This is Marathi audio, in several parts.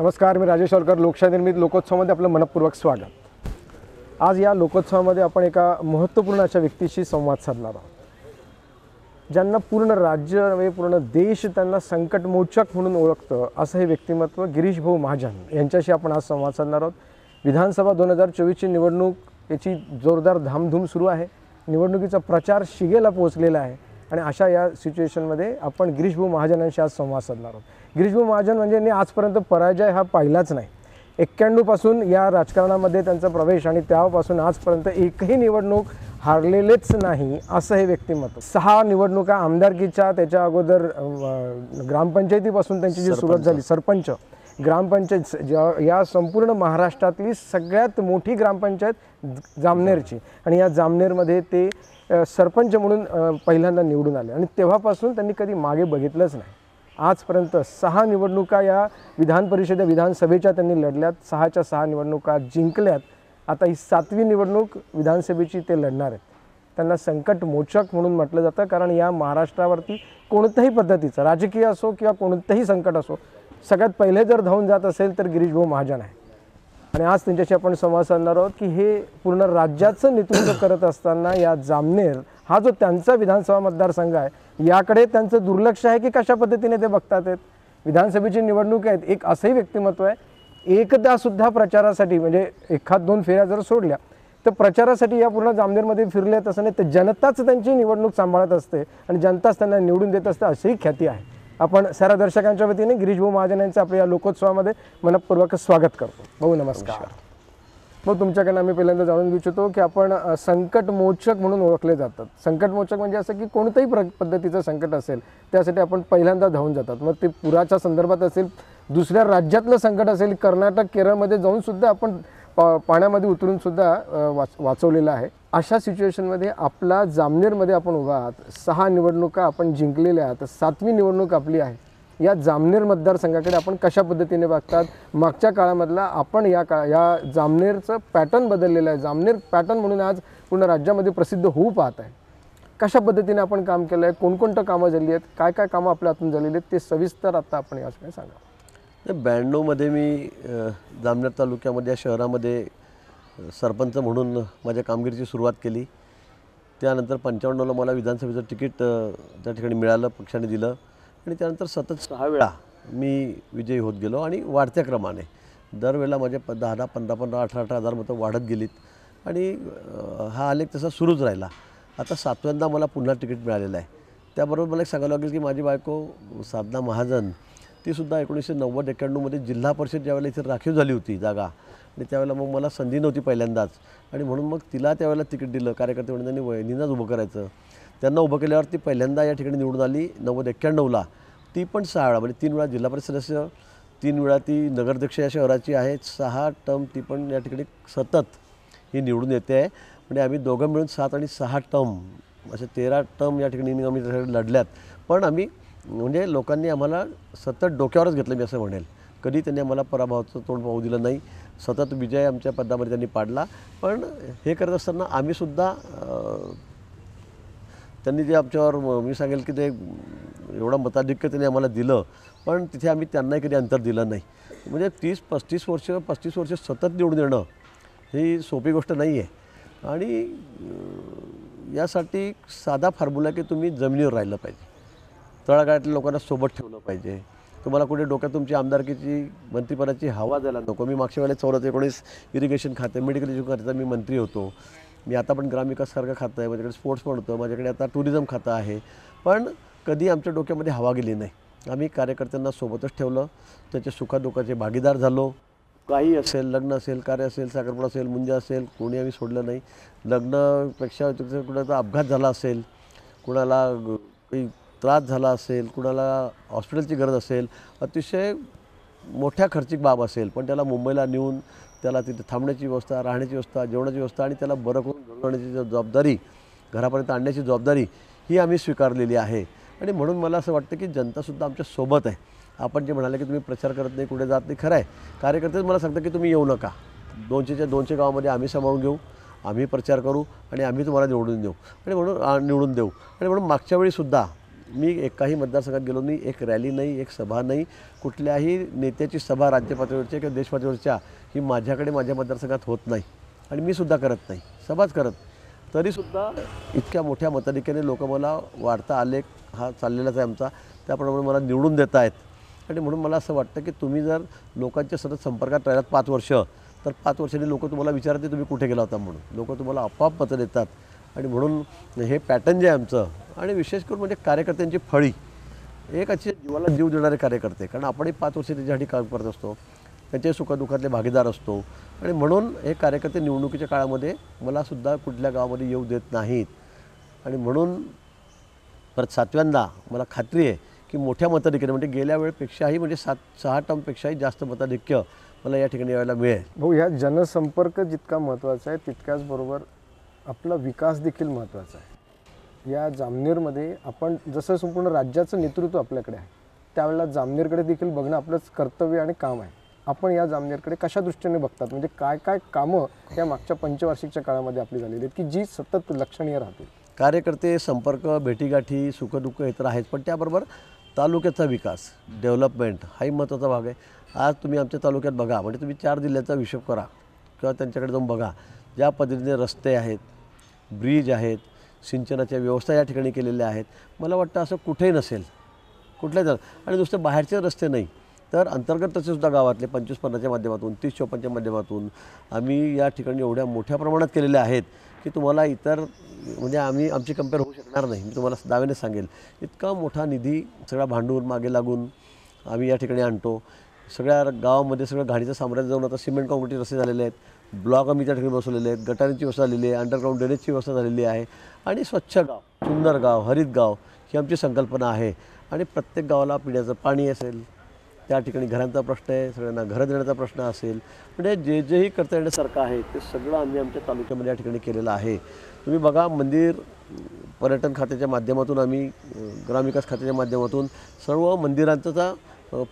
नमस्कार, मी राजेश वाडकर. लोकशाही निर्मित लोकोत्सवामध्ये आपलं मनपूर्वक स्वागत. आज या लोकोत्सवामध्ये आपण एका महत्त्वपूर्ण अशा व्यक्तीशी संवाद साधणार आहोत, ज्यांना पूर्ण राज्य पूर्ण देश त्यांना संकटमोचक म्हणून ओळखतं असं हे व्यक्तिमत्व गिरीश भाऊ महाजन यांच्याशी आपण आज संवाद साधणार आहोत. विधानसभा 2024ची निवडणूक याची जोरदार धामधूम सुरू आहे. निवडणुकीचा प्रचार शिगेला पोहोचलेला आहे आणि अशा या सिच्युएशनमध्ये आपण गिरीश भाऊ महाजनांशी आज संवाद साधणार आहोत. गिरीश भाऊ महाजन म्हणजे यांनी आजपर्यंत पराजय हा पाहिलाच नाही. 91 पासून या राजकारणामध्ये त्यांचा प्रवेश आणि त्यापासून आजपर्यंत एकही निवडणूक हारलेलेच नाही असं हे व्यक्तिमत्व. 6 निवडणुका आमदारकीच्या, त्याच्या अगोदर ग्रामपंचायतीपासून त्यांची जी सुरुवात झाली, सरपंच ग्रामपंचायत या संपूर्ण महाराष्ट्रातली सगळ्यात मोठी ग्रामपंचायत जामनेरची, आणि या जामनेरमध्ये ते सरपंच म्हणून पहिल्यांदा निवडून आले आणि तेव्हापासून त्यांनी कधी मागे बघितलंच नाही. आजपर्यंत 6 निवडणुका या विधान परिषद विधानसभेच्या त्यांनी लढल्यात. 6च्या 6 निवडणुका जिंकल्यात. आता ही 7वी निवडणूक विधानसभेची ते लढणार आहेत. त्यांना संकटमोचक म्हणून म्हटलं जातं, कारण या महाराष्ट्रावरती कोणत्याही पद्धतीचं राजकीय असो किंवा कोणतंही संकट असो, सगळ्यात पहिले जर धावून जात असेल तर गिरीश भाऊ महाजन आहे. आणि आज त्यांच्याशी आपण संवाद साधणार आहोत की हे पूर्ण राज्याचं नेतृत्व करत असताना या जामनेर हा जो त्यांचा विधानसभा मतदारसंघ आहे, याकडे त्यांचं दुर्लक्ष आहे की कशा पद्धतीने ते बघतात आहेत. विधानसभेची निवडणूक आहेत, एक असंही व्यक्तिमत्व आहे, एकदासुद्धा प्रचारासाठी म्हणजे 1-2 फेऱ्या जर सोडल्या तर प्रचारासाठी या पूर्ण जामनेरमध्ये फिरले तसं नाही, तर जनताच त्यांची निवडणूक सांभाळत असते आणि जनताच त्यांना निवडून देत असते, अशीही ख्याती आहे. आपण साऱ्या दर्शकांच्या वतीने गिरीश भाऊ महाजन यांचं आपल्या या लोकोत्सवामध्ये मनपूर्वक स्वागत करतो. भाऊ नमस्कार. भाऊ, तुमच्याकडनं आम्ही पहिल्यांदा जाणून इच्छितो की आपण संकटमोचक म्हणून ओळखले जातात. संकटमोचक म्हणजे असं की कोणत्याही पद्धतीचं संकट असेल त्यासाठी आपण पहिल्यांदा धावून जातात. मग ते पुराच्या संदर्भात असेल, दुसऱ्या राज्यातलं संकट असेल, कर्नाटक केरळमध्ये जाऊन सुद्धा आपण पाण्यामध्ये उतरून सुद्धा वाचवलेलं आहे. अशा सिच्युएशनमध्ये आपला जामनेरमध्ये आपण उभा आहात. 6 निवडणुका आपण जिंकलेल्या आहात. 7वी निवडणूक आपली आहे. या जामनेर मतदारसंघाकडे आपण कशा पद्धतीने बघतात? मागच्या काळामधला आपण या जामनेरचं पॅटर्न बदललेलं आहे. जामनेर पॅटर्न म्हणून आज पूर्ण राज्यामध्ये प्रसिद्ध होऊ पाहत आहे. कशा पद्धतीने आपण काम केलं आहे? कोणकोणतं कामं झाली आहेत? काय काय कामं आपल्या हातून झालेली आहेत ते सविस्तर आता आपण यासाठी सांगा. 92मध्ये मी जामनेर तालुक्यामध्ये या शहरामध्ये सरपंच म्हणून माझ्या कामगिरीची सुरुवात केली. त्यानंतर 95ला मला विधानसभेचं तिकीट त्या ठिकाणी मिळालं, पक्षाने दिलं आणि त्यानंतर सतत 6 वेळा मी विजयी होत गेलो आणि वाढत्या क्रमाने दरवेळेला माझे 10, 15, 18 हजार मतं वाढत गेलीत आणि हा आलेख तसा सुरूच राहिला. आता 7व्यांदा मला पुन्हा तिकीट मिळालेलं आहे. त्याबरोबर मला एक सांगावं लागेल की माझी बायको साधना महाजन, तीसुद्धा 1990-91मध्ये जिल्हा परिषद ज्यावेळेला इथे राखीव झाली होती जागा, आणि त्यावेळेला मग मला संधी नव्हती पहिल्यांदाच, आणि म्हणून मग तिला त्यावेळेला तिकीट दिलं. कार्यकर्ते म्हणून त्यांनी वहिनींनाच उभं करायचं. त्यांना उभं केल्यावर ती पहिल्यांदा या ठिकाणी निवडून आली 90-91ला. ती पण 6 वेळा, म्हणजे 3 वेळा जिल्हा परिषद सदस्य, 3 वेळा ती नगराध्यक्ष या शहराची आहे. 6 टर्म ती पण या ठिकाणी सतत ही निवडून येते आहे. म्हणजे आम्ही दोघं मिळून 7 आणि 6 टर्म असे 13 टर्म या ठिकाणी आम्ही लढल्यात. पण आम्ही म्हणजे लोकांनी आम्हाला सतत डोक्यावरच घेतलं, मी असं म्हणेल. कधी त्यांनी आम्हाला पराभवाचं तोंड पाहू दिलं नाही. सतत विजय आमच्या पदामध्ये त्यांनी पाडला. पण हे करत असताना आम्हीसुद्धा त्यांनी जे आमच्यावर, मी सांगेल की ते एवढं मताधिक्य त्यांनी आम्हाला दिलं, पण तिथे आम्ही त्यांनाही कधी अंतर दिलं नाही. म्हणजे 35 वर्ष सतत निवडून येणं ही सोपी गोष्ट नाही आहे. आणि यासाठी साधा फॉर्म्युला की तुम्ही जमिनीवर राहिलं पाहिजे, तळागाळातल्या लोकांना सोबत ठेवलं पाहिजे. तुम्हाला कुठे डोक्यात तुमची आमदारकीची मंत्रिपदाची हवा द्यायला नको. मी मागच्या वेळेला 14-19 इरिगेशन खाते, मेडिकल एज्युकेशन खात्याचा मी मंत्री होतो. मी आता पण ग्रामविकाससारखं खातं आहे, माझ्याकडे स्पोर्ट्स पण होतं, माझ्याकडे आता टुरिझम खातं आहे. पण कधी आमच्या डोक्यामध्ये हवा गेली नाही. आम्ही कार्यकर्त्यांना सोबतच ठेवलं, त्याच्या सुखादुःखाचे भागीदार झालो. काही असेल, लग्न असेल, कार्य असेल, साखरपुडा असेल, मुंजा असेल, कोणी आम्ही सोडलं नाही. लग्नापेक्षा कुणाचा अपघात झाला असेल, कुणाला काही त्रास झाला असेल, कुणाला हॉस्पिटलची गरज असेल, अतिशय मोठ्या खर्चिक बाब असेल, पण त्याला मुंबईला नेऊन त्याला तिथे थांबण्याची व्यवस्था, राहण्याची व्यवस्था, जेवणाची व्यवस्था आणि त्याला बरं करून घेऊन आणण्याची जबाबदारी, घरापर्यंत आणण्याची जबाबदारी ही आम्ही स्वीकारलेली आहे. आणि म्हणून मला असं वाटतं की जनतासुद्धा आमच्या सोबत आहे. आपण जे म्हणाले की तुम्ही प्रचार करत नाही, कुठे जात नाही, खरं आहे. कार्यकर्तेच मला सांगतात की तुम्ही येऊ नका, 200च्या गावामध्ये आम्ही सांभाळून घेऊ, आम्ही प्रचार करू आणि आम्ही तुम्हाला निवडून देऊ. आणि म्हणून मागच्या वेळीसुद्धा मी एकाही मतदारसंघात गेलो नाही, एक रॅली नाही, एक सभा नाही, कुठल्याही नेत्याची सभा राज्य पातळीवरच्या किंवा देश पातळीवरच्या ही माझ्याकडे माझ्या मतदारसंघात होत नाही आणि मी सुद्धा करत नाही, सभाच करत. तरीसुद्धा इतक्या मोठ्या मताधिक्याने लोक मला वाढता आलेख हा चाललेलाच आहे आमचा, त्याप्रमाणे मला निवडून देत आहेत. आणि म्हणून मला असं वाटतं की तुम्ही जर लोकांच्या सतत संपर्कात राहिलात 5 वर्ष, तर 5 वर्षांनी लोक तुम्हाला विचारते तुम्ही कुठे गेला होता म्हणून. लोक तुम्हाला आपोआप मतं देतात. आणि म्हणून हे पॅटर्न जे आहे आमचं, आणि विशेष करून म्हणजे कार्यकर्त्यांची फळी, एक अशी जीवाला जीव देणारे कार्यकर्ते, कारण आपणही 5 वर्ष त्याच्यासाठी काम करत असतो, त्यांच्या सुखदुःखातले भागीदार असतो. आणि म्हणून हे कार्यकर्ते निवडणुकीच्या काळामध्ये मलासुद्धा कुठल्या गावामध्ये येऊ देत नाहीत. आणि म्हणून परत 7व्यांदा मला खात्री आहे की मोठ्या मताधिक्याने, म्हणजे गेल्या वेळेपेक्षाही म्हणजे 6 टर्मपेक्षाही जास्त मताधिक्य मला या ठिकाणी यायला मिळेल. भाऊ, ह्या जनसंपर्क जितका महत्त्वाचा आहे तितक्याच बरोबर आपला विकास देखील महत्त्वाचा आहे. या जामनेरमध्ये आपण जसं संपूर्ण राज्याचं नेतृत्व आपल्याकडे आहे, त्यावेळेला जामनेरकडे देखील बघणं आपलंच कर्तव्य आणि काम आहे. आपण या जामनेरकडे कशा दृष्टीने बघतात, म्हणजे काय काय कामं या मागच्या पंचवार्षिकच्या काळामध्ये आपली झालेली आहेत की जी सतत लक्षणीय राहतील? कार्यकर्ते, संपर्क, भेटीगाठी, सुखदुःख हे तर आहेच, पण त्याबरोबर तालुक्याचा विकास, डेव्हलपमेंट हाही महत्त्वाचा भाग आहे. आज तुम्ही आमच्या तालुक्यात बघा, म्हणजे तुम्ही 4 जिल्ह्याचा हिशोब करा किंवा त्यांच्याकडे जाऊन बघा, ज्या पद्धतीने रस्ते आहेत, ब्रिज आहेत, सिंचनाच्या व्यवस्था या ठिकाणी केलेल्या आहेत. मला वाटतं असं कुठेही नसेल, कुठल्याच. आणि नुसतं बाहेरचे रस्ते नाही, तर अंतर्गत रस्तेसुद्धा गावातले 25-50च्या माध्यमातून, 30-54च्या माध्यमातून आम्ही या ठिकाणी एवढ्या मोठ्या प्रमाणात केलेले आहेत की तुम्हाला इतर म्हणजे आमची कंपेअर होऊ शकणार नाही. मी तुम्हाला दाव्याने सांगेल, इतका मोठा निधी सगळा भांडून मागे लागून आम्ही या ठिकाणी आणतो. सगळ्या गावामध्ये सगळं घाणीचं साम्राज्य जाऊन आता सिमेंट काँक्रीट रस्ते झालेले आहेत, ब्लॉक आम्ही त्या ठिकाणी बसवलेले आहेत, गटारींची व्यवस्था झालेली आहे, अंडरग्राऊंड ड्रेनेजची व्यवस्था झालेली आहे. आणि स्वच्छ गाव, सुंदर गाव, हरित गाव ही आमची संकल्पना आहे. आणि प्रत्येक गावाला पिण्याचं पाणी असेल, त्या ठिकाणी घरांचा प्रश्न आहे, सगळ्यांना घरं देण्याचा प्रश्न असेल, म्हणजे जेही करता येण्यासारखं आहे ते सगळं आम्ही आमच्या तालुक्यामध्ये या ठिकाणी केलेलं आहे. तुम्ही बघा, मंदिर पर्यटन खात्याच्या माध्यमातून आम्ही, ग्रामविकास खात्याच्या माध्यमातून सर्व मंदिरांचा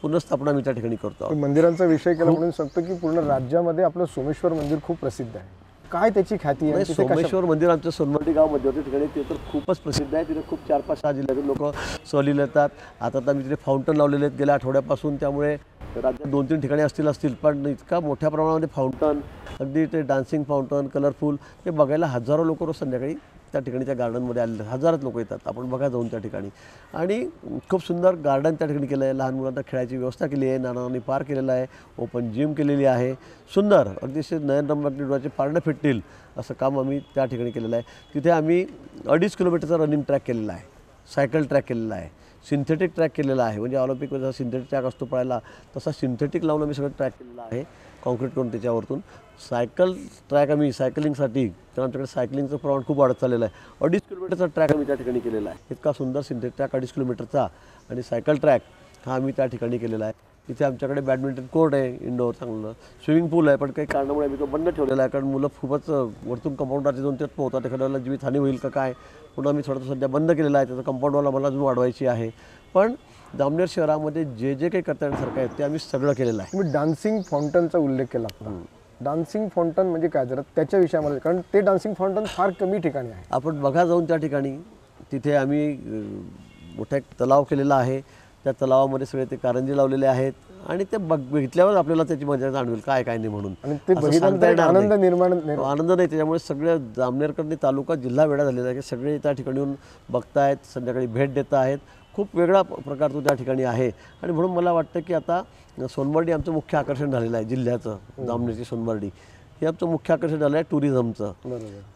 पुनर्स्थापना मी त्या ठिकाणी करतो. मंदिरांचा विषय केला म्हणून सांगतो की पूर्ण राज्यामध्ये आपलं सोमेश्वर मंदिर खूप प्रसिद्ध आहे. काय त्याची ख्याती आहे? सोमेश्वर मंदिर आमचं सोनवर्डी गाव मध्यवर्ती ठिकाणी, ते तर खूपच प्रसिद्ध आहे. तिथे खूप 4-5-6 जिल्ह्यातून लोक सहलीला येतात. आता मी तिथे फाउंटन लावलेले आहेत गेल्या आठवड्यापासून, त्यामुळे राज्यात 2-3 ठिकाणी असतील, पण इतका मोठ्या प्रमाणामध्ये फाउंटन, अगदी ते डान्सिंग फाउंटन, कलरफुल, ते बघायला हजारो लोक रोज संध्याकाळी त्या ठिकाणी त्या गार्डनमध्ये आलेले, हजारात लोक येतात. आपण बघा जाऊन त्या ठिकाणी. आणि खूप सुंदर गार्डन त्या ठिकाणी केलं आहे, लहान मुलांना खेळायची व्यवस्था केली आहे, नानांनी पार्क केलेला आहे, ओपन जिम केलेली आहे, सुंदर अगदीचे नयनरम्य अगदी डोळ्याचे पारडं फिटतील असं काम आम्ही त्या ठिकाणी केलेलं आहे. तिथे आम्ही 2.5 किलोमीटरचा रनिंग ट्रॅक केलेला आहे, सायकल ट्रॅक केलेला आहे, सिंथेटिक ट्रॅक केलेला आहे. म्हणजे ऑलिम्पिकमध्ये जसा सिंथेटिक ट्रॅक असतो पळायला, तसा सिंथेटिक लावून आम्ही सगळं ट्रॅक केलेला आहे, कॉन्क्रीट करून त्याच्यावरतून. सायकल ट्रॅक आम्ही सायकलिंगसाठी, कारण आमच्याकडे सायकलिंगचं प्रमाण खूप वाढत चाललेलं आहे, 2.5 किलोमीटरचा ट्रॅक आम्ही त्या ठिकाणी केलेला आहे. इतका सुंदर सिंथेटिक ट्रॅक 2.5 किलोमीटरचा आणि सायकल ट्रॅक हा आम्ही त्या ठिकाणी केलेला आहे. तिथे आमच्याकडे बॅडमिंटन कोर्ट आहे, इंडोर चांगलं, स्विमिंग पूल आहे, पण काही कारणामुळे आम्ही तो बंद ठेवलेला आहे, कारण मुलं खूपच वरतून कंपाऊंडरचे जाऊन त्यात पोहतात, एखाद्या वेळेला जीवितहानी होईल का काय, म्हणून आम्ही थोडंसं सध्या बंद केलेला आहे. त्याचं कंपाऊंडवाला मला अजून वाढवायची आहे. पण जामनेर शहरामध्ये जे काही करता येण्यासारखं आहे ते आम्ही सगळं केलेलं आहे. तुम्ही डान्सिंग फाउंटनचा उल्लेख केला. डान्सिंग फाउंटन म्हणजे काय, जरा त्याच्या विषयामध्ये, कारण ते डान्सिंग फाउंटन फार कमी ठिकाणी आहे. आपण बघा जाऊन त्या ठिकाणी. तिथे आम्ही मोठा एक तलाव केलेला आहे, त्या तलावामध्ये सगळे ते कारंजे लावलेले आहेत आणि ते बघितल्यावर आपल्याला त्याची मजा जाणवेल काय काय नाही म्हणून. आणि ते बघितल्यानंतर आनंद आनंद नाही, त्याच्यामुळे सगळे जामनेरकडे तालुका जिल्हा वेळा झालेला आहे की सगळे त्या ठिकाणी येऊन बघतायत, संध्याकाळी भेट देत आहेत. खूप वेगळा प्रकार तो त्या ठिकाणी आहे. आणि म्हणून मला वाटतं की आता सोनवर्डी आमचं मुख्य आकर्षण झालेलं आहे जिल्ह्याचं. जामनेरची सोनवर्डी हे आमचं मुख्य आकर्षण झालं आहे टुरिझमचं.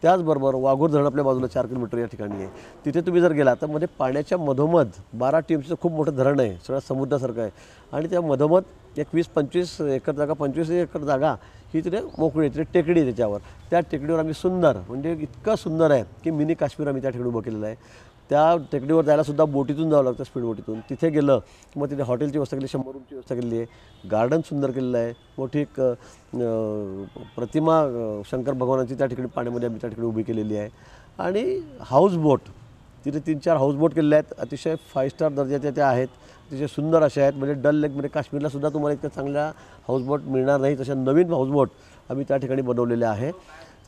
त्याचबरोबर वाघूर धरण आपल्या बाजूला 4 किलोमीटर या ठिकाणी आहे. तिथे तुम्ही जर गेला तर मध्ये पाण्याच्या मधोमध 12 टीएमसीचं खूप मोठं धरण आहे, सगळं समुद्रासारखं आहे. आणि त्या मधोमध एक 20-25 एकर जागा, 25 एकर जागा ही तिथे मोकळी आहे, तिथे टेकडी आहे. त्याच्यावर त्या टेकडीवर आम्ही सुंदर, म्हणजे इतकं सुंदर आहे की मिनी काश्मीर आम्ही त्या ठिकाणी उभं केलेलं आहे. त्या टेकडीवर जायलासुद्धा बोटीतून जावं लागतं, स्पीड बोटीतून. तिथे गेलं की मग तिथे हॉटेलची व्यवस्था केली, 100 रूमची व्यवस्था केलेली आहे, गार्डन सुंदर केलेलं आहे, मोठी एक प्रतिमा शंकर भगवानाची त्या ठिकाणी पाण्यामध्ये आम्ही त्या ठिकाणी उभी केलेली आहे. आणि हाऊसबोट तिथे 3-4 हाऊसबोट केलेल्या आहेत, अतिशय 5 स्टार दर्जाच्या त्या आहेत, अतिशय सुंदर अशा आहेत. म्हणजे डल लेकमध्ये काश्मीरलासुद्धा तुम्हाला इतक्या चांगल्या हाऊसबोट मिळणार नाही, तशा नवीन हाऊसबोट आम्ही त्या ठिकाणी बनवलेल्या आहे.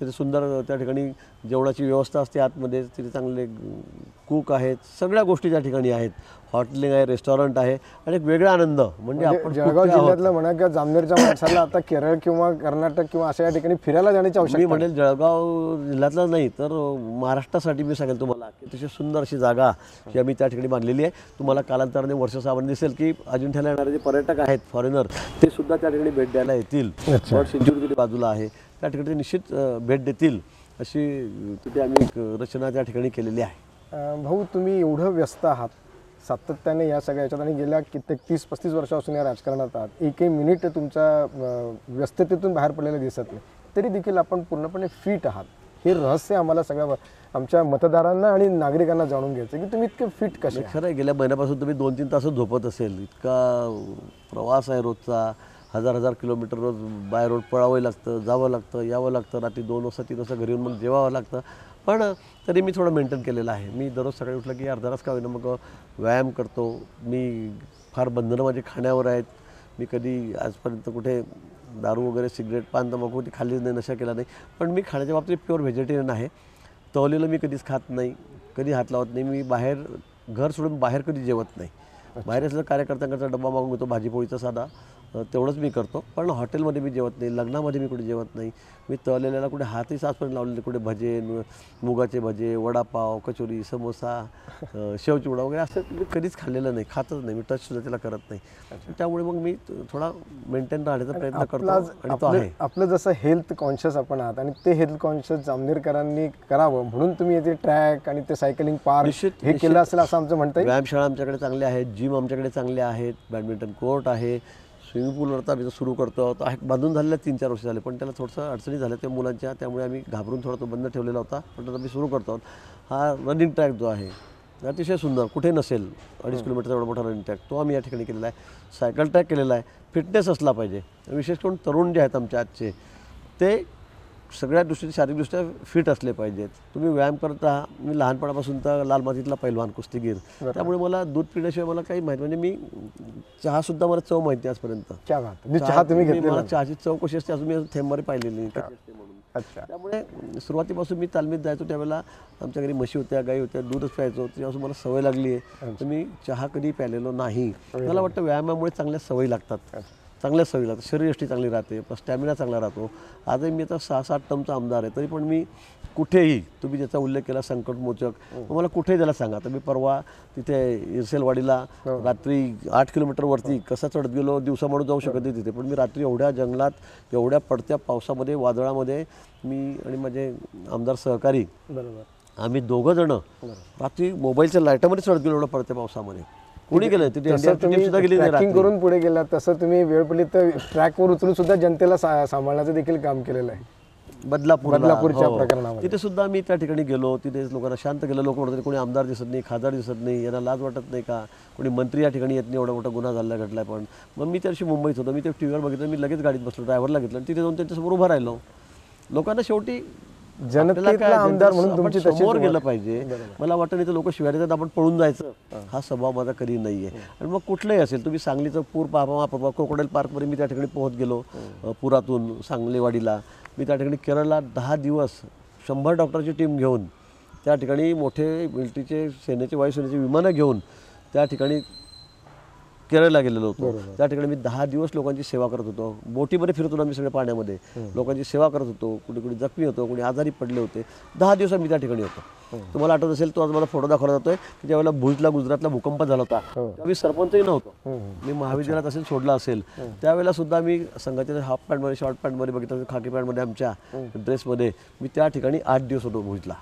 तिथे सुंदर त्या ठिकाणी जेवणाची व्यवस्था असते आतमध्ये, तिथे चांगले कुक आहेत, सगळ्या गोष्टी त्या ठिकाणी आहेत. हॉटेलिंग आहे, रेस्टॉरंट आहे आणि एक वेगळा आनंद म्हणजे आपण जळगाव कुठे आहोत. जिल्ह्यातलं म्हणा किंवा जामनेरच्या माणसाला आता केरळ किंवा कर्नाटक किंवा अशा या ठिकाणी फिरायला जाण्याची मी आवश्यकता म्हणेल जळगाव जिल्ह्यातला नाही तर महाराष्ट्रासाठी मी सांगेल तुम्हाला की तशी सुंदर अशी जागा ही आम्ही त्या ठिकाणी बांधलेली आहे. तुम्हाला कालांतराने वर्षासावन दिसेल की अजिंठ्याला येणारे जे पर्यटक आहेत फॉरेनर ते सुद्धा त्या ठिकाणी भेट द्यायला येतील. सेंच्युरी बाजूला आहे त्या ठिकाणी ते निश्चित भेट देतील अशी तिथे आम्ही एक रचना त्या ठिकाणी केलेली आहे. भाऊ, तुम्ही एवढं व्यस्त आहात सातत्याने या सगळ्या याच्यात आणि गेल्या कित्येक 30-35 वर्षापासून या राजकारणात आहात, एकही मिनिट तुमच्या व्यस्ततेतून बाहेर पडलेलं दिसत नाही, तरी देखील आपण पूर्णपणे फिट आहात. हे रहस्य आम्हाला सगळ्या आमच्या मतदारांना आणि नागरिकांना जाणून घ्यायचं की तुम्ही इतके फिट कसे आहात. खरं आहे, गेल्या महिन्यापासून तुम्ही 2-3 तास झोपत असेल, इतका प्रवास आहे रोजचा, 1000 किलोमीटर रोज बाय रोड पळावं लागतं, जावं लागतं, यावं लागतं, रात्री 2 वाजता 3 वाजता घरी येऊन मग जेवावं लागतं. पण तरी मी थोडं मेंटेन केलेलं आहे. मी दररोज सकाळी उठलं की अर्धा तास का होईना मग व्यायाम करतो. मी फार बंधनं माझी खाण्यावर आहेत. मी कधी आजपर्यंत कुठे दारू वगैरे सिगरेट पान तंबाखू ती खाल्लीच नाही, नशा केला नाही. पण मी खाण्याच्या बाबतीत प्युअर व्हेजिटेरियन आहे. तळलेलं मी कधीच खात नाही, कधी हात लावत नाही. मी बाहेर घर सोडून बाहेर कधी जेवत नाही. बाहेर असलं कार्यकर्त्यांचा डब्बा मागून घेतो भाजीपोळीचा साधा, तेवढंच मी करतो. पण हॉटेलमध्ये मी जेवत नाही, लग्नामध्ये मी कुठे जेवत नाही. मी तळलेल्याला कुठे हातही आजपर्यंत लावलेले, कुठे भजे, मुगाचे भजे, वडापाव, कचोरी, समोसा, शेवचिवडा वगैरे असं मी कधीच खाल्लेलं नाही, खातच नाही. मी टचसुद्धा त्याला करत नाही. त्यामुळे मग मी थोडा मेंटेन राहण्याचा प्रयत्न करतो आणि तो आहे. आपलं जसं हेल्थ कॉन्शियस आपण आहात आणि ते हेल्थ कॉन्शियस जामनेरकरांनी करावं म्हणून तुम्ही येथे ट्रॅक आणि ते सायकलिंग पार्क हे केलं असेल असं आमचं म्हणता येईल. व्यायामशाळा आमच्याकडे चांगल्या आहेत, जिम आमच्याकडे चांगले आहेत, बॅडमिंटन कोर्ट आहे, स्विमिंग पूलवर आम्ही सुरू करतो. बांधून झालेला 3-4 वर्ष झाले, पण त्याला थोडंसं अडचणी झाल्या त्या मुलांच्या, त्यामुळे आम्ही घाबरून थोडा तो बंद ठेवलेला होता. पण आम्ही सुरू करतो आहोत. हा रनिंग ट्रॅक जो आहे अतिशय सुंदर, कुठे नसेल, 2.5 किलोमीटरचा एवढा मोठा रनिंग ट्रॅक तो आम्ही या ठिकाणी केलेला आहे. सायकल ट्रॅक केलेला आहे. फिटनेस असला पाहिजे. विशेष करून तरुण जे आहेत आमच्या आजचे ते सगळ्या दृष्टीने शारीरिकदृष्ट्या फिट असले पाहिजेत. तुम्ही व्यायाम करत राहा. मी लहानपणापासून तर लाल मातीतला पैलवान कुस्तीगीर, त्यामुळे मला दूध पिण्याशिवाय मला काही माहिती, म्हणजे मी चहासुद्धा मला चव माहिती आजपर्यंत. चहा तुम्ही घेतलेला? मला चहाची चव कशी असते अजून मी थेंबारी पाहिलेली नाही कशी असते म्हणून. त्यामुळे सुरुवातीपासून मी तालमीत जायचो त्यावेळेला आमच्या घरी म्हशी होत्या, गाई होत्या, दूधच प्यायचो. त्यापासून मला सवय लागली आहे. तर मी चहा कधी प्यायलेलो नाही. मला वाटतं व्यायामामुळे चांगल्या सवयी लागतात, चांगल्या सवयी लागतात, शरीरयष्टी चांगली राहते, स्टॅमिना चांगला राहतो. आजही मी आता 6-7 टर्मचा आमदार आहे, तरी पण मी कुठेही, तुम्ही ज्याचा उल्लेख केला संकटमोचक, मला कुठेही त्याला सांगा. तर मी परवा तिथे इरसेलवाडीला रात्री 8 किलोमीटरवरती कसा चढत गेलो, दिवसा म्हणून जाऊ शकत नाही तिथे, पण मी रात्री एवढ्या जंगलात, एवढ्या पडत्या पावसामध्ये, वादळामध्ये मी आणि माझे आमदार सहकारी आम्ही 2 जण रात्री मोबाईलच्या लाईटामध्ये चढत गेलो एवढ्या पडत्या पावसामध्ये. कोणी गेलं तिथे सुद्धा गेली ट्रॅकिंग करून पुढे गेला, तसं तुम्ही वेळ पडली तर ट्रॅकवर उतरून सुद्धा जनतेला सांभाळण्याचं देखील काम केलेलं आहे. बदलापूरच्या प्रकरणामध्ये तिथे सुद्धा मी त्या ठिकाणी गेलो. तिथे लोकांना शांत केलं. लोक म्हणतात कोणी आमदार दिसत नाही, खासदार दिसत नाही, यांना लाज वाटत नाही का, कोणी मंत्री या ठिकाणी येत नाही, एवढा मोठा गुन्हा झाला घडलाय. पण मग मी त्या दिवशी मुंबईत होतो. मी ते टीव्हीवर बघितलं. मी लगेच गाडीत बसलो, ड्रायव्हरला घेतलं आणि तिथे जाऊन त्यांच्यासमोर उभं राहिलो. लोकांना शेवटी जनतेतला आमदार म्हणून तुमची समोर गेलं पाहिजे. मला वाटतं नाही तर लोक शिवाय देतात आपण पळून जायचं, हा स्वभाव माझा कधी नाही आहे. आणि मग कुठलंही असेल, तुम्ही सांगलीचं पूर पाहा, क्रोकोडाईल पार्कमध्ये मी त्या ठिकाणी पोहोच गेलो. पुरातून सांगलीवाडीला मी त्या ठिकाणी केरळला 10 दिवस 100 डॉक्टरची टीम घेऊन त्या ठिकाणी मोठे मिलिटरीचे सेनेचे वायुसेनेचे विमानं घेऊन त्या ठिकाणी केरळला गेलेलो होतो. त्या ठिकाणी मी 10 दिवस लोकांची सेवा करत होतो. बोटीमध्ये फिरत होतो आम्ही सगळ्या पाण्यामध्ये, लोकांची सेवा करत होतो. कुणी कुणी जखमी होतो, कुणी आजारी पडले होते. 10 दिवस मी त्या ठिकाणी होतो. तुम्हाला आठवत असेल, तो आज मला फोटो दाखवला जातोय की ज्यावेळेला भुजला गुजरातला भूकंप झाला होता तेव्हा मी सरपंचही नव्हतो. मी महाविद्यालयात असेल सोडला असेल त्यावेळेला सुद्धा मी संघाच्या हाफ पॅन्टमध्ये, शॉर्ट पॅन्टमध्ये बघितलं, खाकी पॅन्टमध्ये आमच्या ड्रेसमध्ये मी त्या ठिकाणी 8 दिवस होतो भुजला.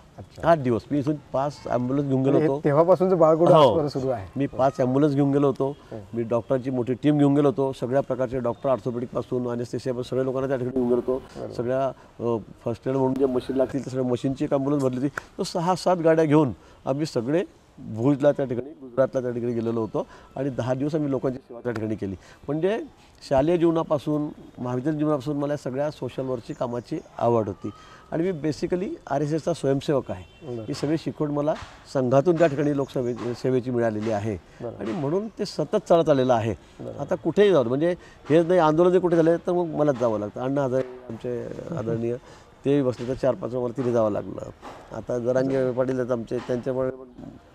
8 दिवस मी इथून 5 ॲम्ब्युलन्स घेऊन गेलो होतो. तेव्हापासून बाळगुडा सुरू आहे. मी 5 ॲम्ब्युलन्स घेऊन गेलो होतो. मी डॉक्टरांची मोठी टीम घेऊन गेलो होतो. सगळ्या प्रकारचे डॉक्टर, ऑर्थोपेडिक पासून अनेस्थेसिया सगळ्या लोकांना त्या ठिकाणी घेऊन गेलो होतो. सगळ्या फर्स्ट एड म्हणून जे मशीन लागतील त्या सगळ्या मशीनची एक ॲम्ब्युलन्स भरली होती. तो 6-7 गाड्या घेऊन आम्ही सगळे भुजला त्या ठिकाणी, गुजरातला त्या ठिकाणी गेलेलो होतो आणि 10 दिवस आम्ही लोकांची सेवा त्या ठिकाणी केली. म्हणजे शालेय जीवनापासून, महाविद्यालय जीवनापासून मला सगळ्या सोशल वर्कची कामाची आवड होती. आणि मी बेसिकली RSSचा स्वयंसेवक आहे. ही सगळी शिकवण मला संघातून त्या ठिकाणी सेवेची मिळालेली आहे आणि म्हणून ते सतत चालत आलेलं आहे. आता कुठेही जाऊ, म्हणजे हे नाही आंदोलन जे कुठे झाले तर मग मलाच जावं लागतं. अण्णा हजारे आमचे आदरणीय ते बसले तर 4-5 मला तिथे जावं लागलं. आता जरांगे पाटील आहेत आमचे, त्यांच्यामुळे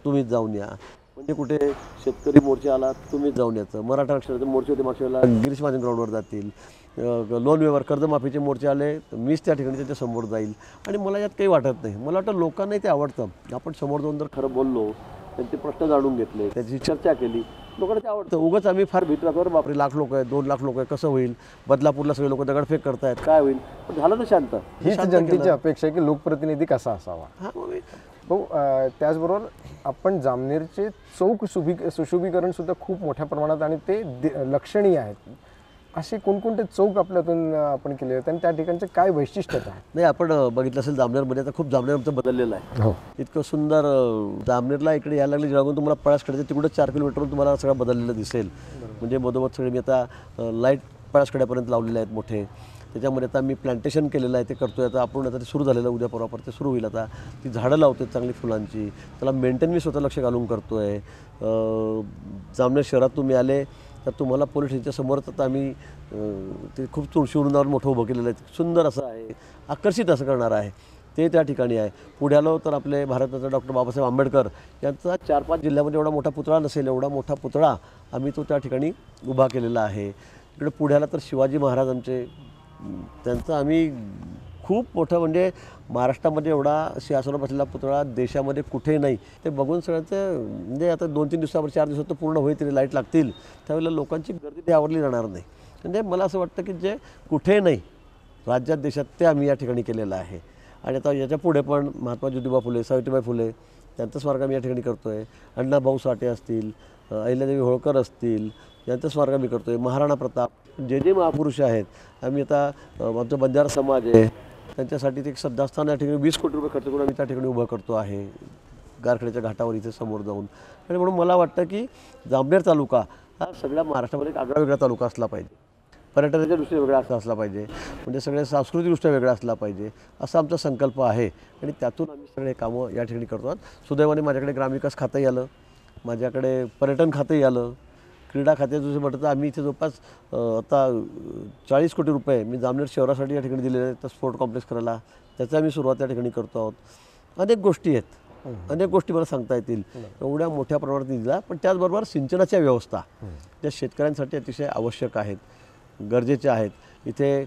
तुम्हीच जाऊन या. म्हणजे कुठे शेतकरी मोर्चा आला तुम्हीच जाऊन यायचं. मराठा आरक्षणाचे मोर्चे होते मागच्या वेळेला, गिरीश महाजन ग्राउंडवर जातील. लोन व्यवहार कर्जमाफीचे मोर्चे आले तर मीच त्या ठिकाणी त्याच्या समोर जाईल. आणि मला यात काही वाटत नाही. मला वाटतं लोकांनाही ते आवडतं. आपण समोर जाऊन जर खरं बोललो, त्यांचे प्रश्न जाणून घेतले, त्याची चर्चा केली, लोकांना ते आवडतं. उगाच आम्ही फार भीत राहतो, बापरे 1,00,000 लोक आहेत, 2,00,000 लोक आहेत, कसं होईल, बदलापूरला सगळे लोक दगडफेक करतायत, काय होईल. पण झालं तर शांत. हीच शांत जनतेची केलं. अपेक्षा आहे की लोकप्रतिनिधी कसा असावा. हां, मग मी हो, त्याचबरोबर आपण जामनेरचे चौक सुशोभीकरण सुद्धा खूप मोठ्या प्रमाणात आणि ते लक्षणीय आहेत. असे कोणकोणते चौक आपल्यातून आपण केले होते आणि त्या ठिकाणचे काय वैशिष्ट्य आहे? नाही, आपण बघितलं असेल जामनेरमध्ये आता खूप जामनेर आमचं बदललेलं आहे. हो, इतकं सुंदर जामनेरला इकडे यायला लागले जळगावून तुम्हाला पळासखेड्याचं तिकडं 4 किलोमीटरवरून तुम्हाला सगळं बदललेलं दिसेल. म्हणजे मधोमध सगळे मी आता लाईट पळासखेड्यापर्यंत लावलेले आहेत मोठे. त्याच्यामध्ये आता मी प्लांटेशन केलेलं आहे, ते करतोय आता. आपण आता ते सुरू झालेलं आहे, उद्या परवापर ते सुरू होईल. आता ती झाडं लावते चांगली फुलांची, त्याला मेंटेन मी स्वतः लक्ष घालून करतोय. जामनेर शहरात तुम्ही आले तर तुम्हाला पोलीस स्टेशनच्या समोरच आता आम्ही ते खूप तुळशी वृंदावन मोठं उभं केलेलं आहे, सुंदर असं आहे, आकर्षित असं करणार आहे ते त्या ठिकाणी आहे. पुढे आलो तर आपले भारतरत्न डॉक्टर बाबासाहेब आंबेडकर यांचा 4-5 जिल्ह्यामध्ये एवढा मोठा पुतळा नसेल, एवढा मोठा पुतळा आम्ही तो त्या ठिकाणी उभा केलेला आहे. इकडे पुढे आला तर शिवाजी महाराज आमचे, त्यांचं आम्ही खूप मोठं, म्हणजे महाराष्ट्रामध्ये एवढा सिंहासनावर बसलेला पुतळा देशामध्ये कुठेही नाही. ते बघून सगळ्यांचं, म्हणजे आता 2-3 दिवसावर 4 दिवसात तर पूर्ण होईल, तरी लाईट लागतील, त्यावेळेला लोकांची गर्दी ते आवरली जाणार नाही. म्हणजे मला असं वाटतं की जे कुठे नाही राज्यात देशात ते आम्ही या ठिकाणी केलेलं आहे. आणि आता याच्या पुढे पण महात्मा ज्योतिबा फुले, सावित्रीबाई फुले त्यांचं स्मारक आम्ही या ठिकाणी करतो आहे. अण्णाभाऊ साठे असतील, अहिल्यादेवी होळकर असतील, यांचं स्मारक आम्ही करतो आहे. महाराणा प्रताप, जे जे महापुरुष आहेत, आम्ही आता आमचा बंजारा समाज आहे त्यांच्यासाठी ते एक श्रद्धास्थान या ठिकाणी 20 कोटी रुपये खर्च करून आम्ही त्या ठिकाणी उभं करतो आहे, गारखेड्याच्या घाटावर इथे समोर जाऊन. आणि म्हणून मला वाटतं की जामनेर तालुका हा सगळ्या महाराष्ट्रामध्ये एक आगळा वेगळा तालुका असला पाहिजे. पर्यटनाच्या दृष्टीने वेगळा असला पाहिजे, म्हणजे सगळे सांस्कृतिकदृष्ट्या वेगळा असला पाहिजे, असा आमचा संकल्प आहे. आणि त्यातून आम्ही सगळे कामं या ठिकाणी करतो आहोत. सुदैवाने माझ्याकडे ग्रामविकास खातंही आलं, माझ्याकडे पर्यटन खातंही आलं, क्रीडा खात्याचं म्हटलं तर आम्ही इथे जवळपास आता 40 कोटी रुपये मी जामनेर शहरासाठी या ठिकाणी दिलेले आहेत, तर स्पोर्ट कॉम्प्लेक्स करायला त्याचा आम्ही सुरुवात या ठिकाणी करतो आहोत. अनेक गोष्टी आहेत, अनेक गोष्टी मला सांगता येतील, एवढ्या मोठ्या प्रमाणात दिला. पण त्याचबरोबर सिंचनाच्या व्यवस्था ज्या शेतकऱ्यांसाठी अतिशय आवश्यक आहेत, गरजेच्या आहेत. इथे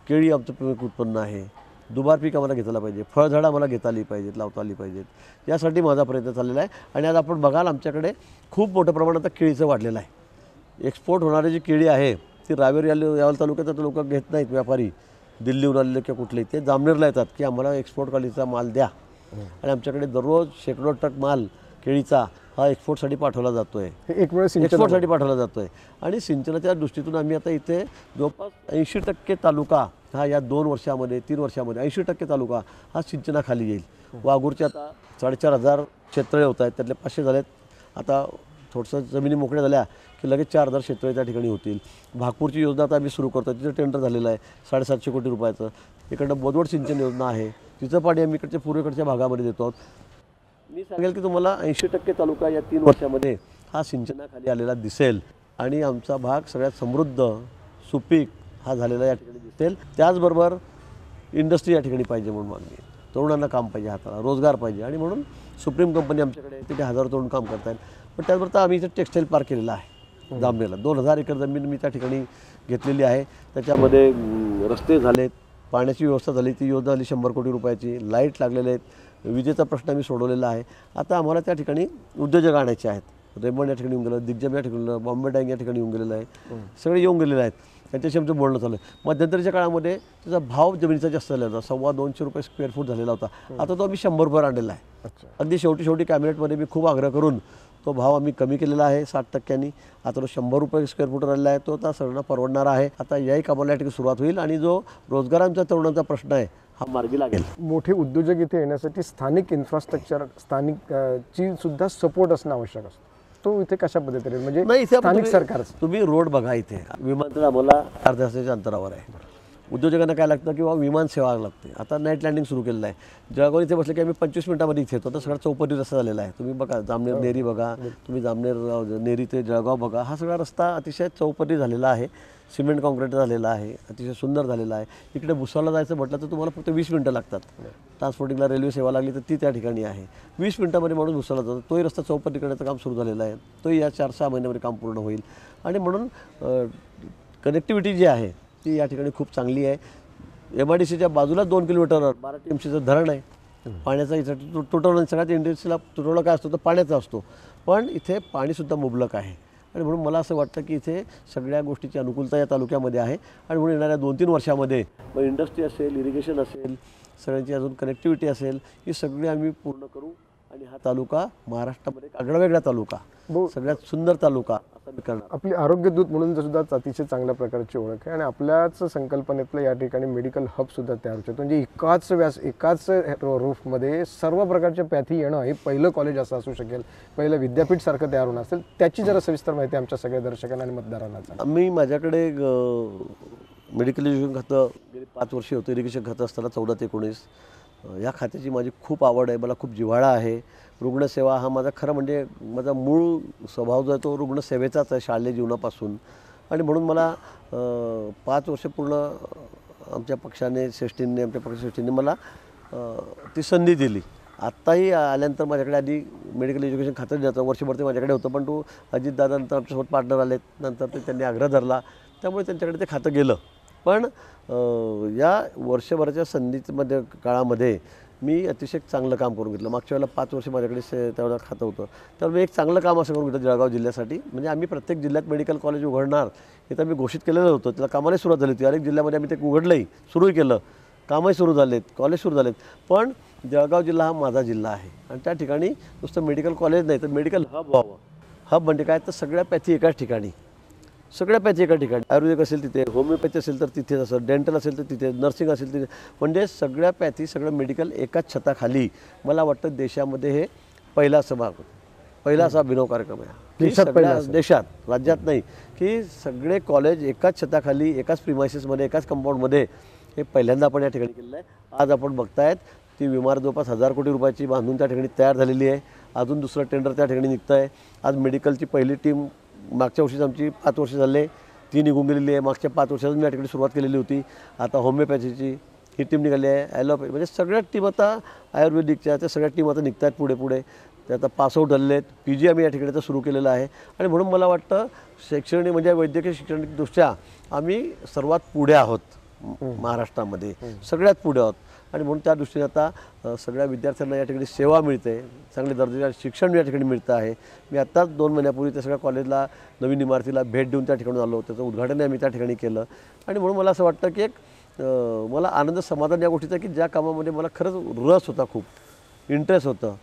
केळी आमचं प्रमुख उत्पन्न आहे, दुबार पीक आम्हाला घेता आलं पाहिजे, फळझाडं आम्हाला घेता आली पाहिजेत, लावता आली पाहिजेत, यासाठी माझा प्रयत्न चाललेला आहे. आणि आज आपण बघाल आमच्याकडे खूप मोठ्या प्रमाणात केळीचं वाढलेलं आहे. एक्सपोर्ट होणारी जी केळी आहे ती रावेर यावल तालुक्यात लोक घेत नाहीत, व्यापारी दिल्लीहून आलेले किंवा कुठलेही, ते जामनेरला येतात की आम्हाला एक्सपोर्ट क्वालिटीचा माल द्या. आणि आमच्याकडे दररोज शेकडो ट्रक माल केळीचा हा एक्सपोर्टसाठी पाठवला जातो आहे, एक्सपोर्टसाठी पाठवला जातो आहे. आणि सिंचनाच्या दृष्टीतून आम्ही आता इथे जवळपास 80% तालुका हा या 2 वर्षामध्ये 3 वर्षामध्ये 80% तालुका हा सिंचनाखाली येईल. वाघूरचे आता 4,500 शेततळे होत आहेत, त्यातले 500 झालेत. आता थोडंसं जमिनी मोकळ्या झाल्या की लगेच 4,000 शेततळे त्या ठिकाणी होतील. भागपूरची योजना आता आम्ही सुरू करतो, तिचं टेंडर झालेलं आहे 750 कोटी रुपयाचं. इकडनं बोदवड सिंचन योजना आहे, तिचं पाणी आम्ही इकडच्या पूर्वेकडच्या भागामध्ये देतो आहोत. मी सांगेल की तुम्हाला 80% तालुका या 3 वर्षामध्ये हा सिंचनाखाली आलेला दिसेल. आणि आमचा भाग सगळ्यात समृद्ध सुपीक हा झालेला या ठिकाणी दिसेल. त्याचबरोबर इंडस्ट्री या ठिकाणी पाहिजे म्हणून मागणी, तरुणांना काम पाहिजे, हाताला रोजगार पाहिजे. आणि म्हणून सुप्रीम कंपनी आमच्याकडे तिथे हजारो तरुण काम करत आहेत. पण त्याचबरोबर आम्ही इथे टेक्स्टाईल पार्क केलेला आहे जामनेरला. 2,000 एकर जमीन मी त्या ठिकाणी घेतलेली आहे. त्याच्यामध्ये रस्ते झालेत, पाण्याची व्यवस्था झाली, ती योजना झाली 100 कोटी रुपयाची, लाईट लागलेले आहेत, विजेचा प्रश्न आम्ही सोडवलेला आहे. आता आम्हाला त्या ठिकाणी उद्योजक आणायचे आहेत. रेमंड या ठिकाणी येऊन गेलं, दिग्जम या ठिकाणी, बॉम्बे डाईंग या ठिकाणी येऊन गेलेलं आहे, सगळे येऊन गेलेले आहेत. त्यांच्याशी आमचं बोलणं चालू आहे. मध्यंतरीच्या काळामध्ये त्याचा भाव जमिनीचा जास्त झालेला होता, 250 रुपये स्क्वेअर फूट झालेला होता. आता तो आम्ही 100 रुपये आणलेला आहे. अगदी शेवटी कॅबिनेटमध्ये मी खूप आग्रह करून तो भाव आम्ही कमी केलेला आहे 60%. आता तो 100 रुपये स्क्वेअर फूट राहिलेला आहे, तो आता सगळ्यांना परवडणारा आहे. आता याही कामाला या ठिकाणी सुरुवात होईल आणि जो रोजगारांचा तरुणांचा प्रश्न आहे हा मार्गी लागेल. मोठे उद्योजक इथे येण्यासाठी स्थानिक इन्फ्रास्ट्रक्चर, स्थानिक ची सुद्धा सपोर्ट असणं आवश्यक असतं. तो इथे कशा पद्धतीने, म्हणजे नाही, इथे स्थानिक सरकार तुम्ही रोड बघा, इथे विमानतळ आम्हाला अर्ध्या तासाच्या अंतरावर आहे. उद्योजकांना काय लागतं किंवा विमान सेवा लागते. आता नाईट लँडिंग सुरू केलेलं आहे. जळगाव इथे बसले की आम्ही 25 मिनिटामध्ये इथे येतो. तर सगळा चौपदरी रस्ता झालेला आहे. तुम्ही बघा जामनेर नेरी बघा, तुम्ही जामनेर नेरी ते जळगाव बघा, हा सगळा रस्ता अतिशय चौपदरी झालेला आहे. सिमेंट कॉन्क्रीट झालेला आहे, अतिशय सुंदर झालेला आहे. इकडे भुसावळला जायचं म्हटलं तर तुम्हाला फक्त 20 मिनिटं लागतात. ट्रान्सपोर्टिंगला रेल्वे सेवा लागली तर ती त्या ठिकाणी आहे. 20 मिनिटामध्ये माणूस भुसावळला जातो. तोही रस्ता चौपदरी करण्याचं काम सुरू झालेलं आहे. तोही या 4-6 महिन्यामध्ये काम पूर्ण होईल. आणि म्हणून कनेक्टिव्हिटी जी आहे ती या ठिकाणी खूप चांगली आहे. MIDCच्या बाजूला 2 किलोमीटरवर 12 TMCचं धरण आहे. पाण्याचा इथं तुटवडा सगळ्यात इंडस्ट्रीला तुटवडा काय असतो तर पाण्याचा असतो. पण इथे पाणीसुद्धा मुबलक आहे. आणि म्हणून मला असं वाटतं की इथे सगळ्या गोष्टीची अनुकूलता या तालुक्यामध्ये आहे. आणि म्हणून येणाऱ्या 2-3 वर्षामध्ये मग इंडस्ट्री असेल, इरिगेशन असेल, सगळ्यांची अजून कनेक्टिव्हिटी असेल, ही सगळी आम्ही पूर्ण करू. आणि हा तालुका महाराष्ट्रामध्ये एक आगळावेगळा तालुका, सगळ्यात सुंदर तालुका असा मी करणार. आपली आरोग्य दूत म्हणून सुद्धा अतिशय चांगल्या प्रकारची ओळख आहे. आणि आपल्याच संकल्पनेतलं या ठिकाणी मेडिकल हब सुद्धा तयार होतं. म्हणजे एकाच रूफमध्ये सर्व प्रकारच्या पॅथी येणं हे पहिलं कॉलेज असं असू शकेल, पहिलं विद्यापीठ सारखं तयार होणं असेल. त्याची जरा सविस्तर माहिती आमच्या सगळ्या दर्शकांना आणि मतदारांना. मी माझ्याकडे मेडिकल एज्युकेशन खातं गेली 5 वर्षे होतं. इरिगेशन खातं असताना 14 ते 19 या खात्याची माझी खूप आवड आहे. मला खूप जिव्हाळा आहे. रुग्णसेवा हा माझा खरं म्हणजे माझा मूळ स्वभाव जो आहे तो रुग्णसेवेचाच आहे शालेय जीवनापासून. आणि म्हणून मला 5 वर्ष पूर्ण आमच्या पक्षाने आमच्या पक्षश्रेष्ठींनी मला ती संधी दिली. आत्ताही आल्यानंतर माझ्याकडे आधी मेडिकल एज्युकेशन खातं द्यायचं वर्षभर ते माझ्याकडे होतं. पण तो अजितदादा नंतर आमच्यासोबत पार्टनर आलेत, नंतर ते त्यांनी आग्रह धरला, त्यामुळे त्यांच्याकडे ते खातं गेलं. पण या वर्षभराच्या संधीमध्ये काळामध्ये मी अतिशय चांगलं काम करून घेतलं. मागच्या वेळेला 5 वर्ष माझ्याकडे त्यावेळेला खातं होतं. त्यामुळे मी एक चांगलं काम असं करून घेतलं जळगाव जिल्ह्यासाठी. म्हणजे आम्ही प्रत्येक जिल्ह्यात मेडिकल कॉलेज उघडणार हे तर मी घोषित केलेलं होतं. त्याला कामाला सुरुवात झाली होती. अनेक जिल्ह्यामध्ये आम्ही ते उघडलंही, सुरूही केलं, कामही सुरू झालेत, कॉलेज सुरू झालेत. पण जळगाव जिल्हा हा माझा जिल्हा आहे. आणि त्या ठिकाणी नुसतं मेडिकल कॉलेज नाही तर मेडिकल हब व्हावं. हब म्हणजे काय तर सगळ्या पॅथी एकाच ठिकाणी, आयुर्वेदिक असेल तिथे, होमिओपॅथी असेल तर तिथेच असेल, डेंटल असेल तर तिथे, नर्सिंग असेल तिथे, म्हणजे सगळ्या पॅथी सगळं मेडिकल एकाच छताखाली. मला वाटतं देशामध्ये हे पहिला असा अभिनव कार्यक्रम आहे देशात, राज्यात नाही, की सगळे कॉलेज एकाच छताखाली, एकाच प्रिमायसिसमध्ये, एकाच कंपाऊंडमध्ये हे पहिल्यांदा आपण या ठिकाणी केलेलं आहे. आज आपण बघतायत ती इमारत जवळपास 1000 कोटी रुपयाची बांधून त्या ठिकाणी तयार झालेली आहे. अजून दुसरं टेंडर त्या ठिकाणी निघतं आहे. आज मेडिकलची पहिली टीम मागच्या वर्षीच आमची 5 वर्ष झाले ती निघून गेलेली आहे. मागच्या 5 वर्षातच मी या ठिकाणी सुरुवात केलेली होती. आता होमिओपॅथीची ही टीम निघाली आहे, ॲलोपॅथी, म्हणजे सगळ्या टीम आता आयुर्वेदिकच्या त्या सगळ्या टीम आता निघत आहेत पुढे. ते आता पासआउट झालेले आहेत. PG आम्ही या ठिकाणी आता सुरू केलेलं आहे. आणि म्हणून मला वाटतं शैक्षणिक म्हणजे वैद्यकीय शैक्षणिकदृष्ट्या आम्ही सर्वात पुढे आहोत महाराष्ट्रामध्ये, सगळ्यात पुढे आहोत. आणि म्हणून त्या दृष्टीने आता सगळ्या विद्यार्थ्यांना या ठिकाणी सेवा मिळते, चांगले दर्जाचे शिक्षण या ठिकाणी मिळतं आहे. मी आत्ताच 2 महिन्यापूर्वी त्या सगळ्या कॉलेजला नवीन इमारतीला भेट देऊन त्या ठिकाणी आलो. त्याचं उद्घाटन आम्ही त्या ठिकाणी केलं. आणि म्हणून मला असं वाटतं की एक मला आनंद समाधान या गोष्टीचा की ज्या कामामध्ये मला खरंच रस होता, खूप इंटरेस्ट होतं,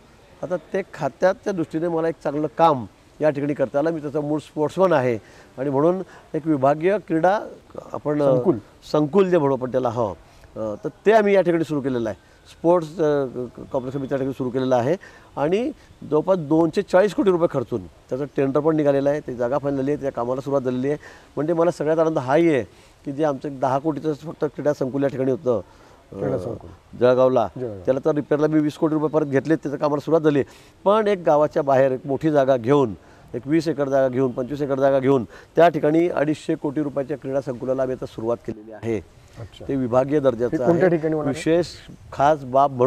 आता ते खात्याच्या दृष्टीने मला एक चांगलं काम या ठिकाणी करता आलं. मी त्याचा मूळ स्पोर्ट्समन आहे. आणि म्हणून एक विभागीय क्रीडा आपण संकुल जे म्हणू आपण त्याला तर ते आम्ही या ठिकाणी सुरू केलेलं आहे. स्पोर्ट्स कॉम्प्लेक्स आम्ही त्या ठिकाणी सुरू केलेलं आहे. आणि जवळपास 240 कोटी रुपये खर्चून त्याचं टेंडर पण निघालेलं आहे, ती जागा फाईन झाली आहे, त्या कामाला सुरुवात झालेली आहे. म्हणजे मला सगळ्यात आनंद हाही आहे की जे आमचं 10 कोटीचं फक्त क्रीडा संकुल या ठिकाणी होतं जळगावला, त्याला तर रिपेअरला मी 20 कोटी रुपये परत घेतलेत, त्याचं कामाला सुरुवात झाली. पण एक गावाच्या बाहेर एक मोठी जागा घेऊन, एक 20 एकर जागा घेऊन, 25 एकर जागा घेऊन त्या ठिकाणी 250 कोटी रुपयाच्या क्रीडा संकुलाला आम्ही आता सुरुवात केलेली आहे. ते विभागीय दर्जाचं आहे. विशेष खास बाब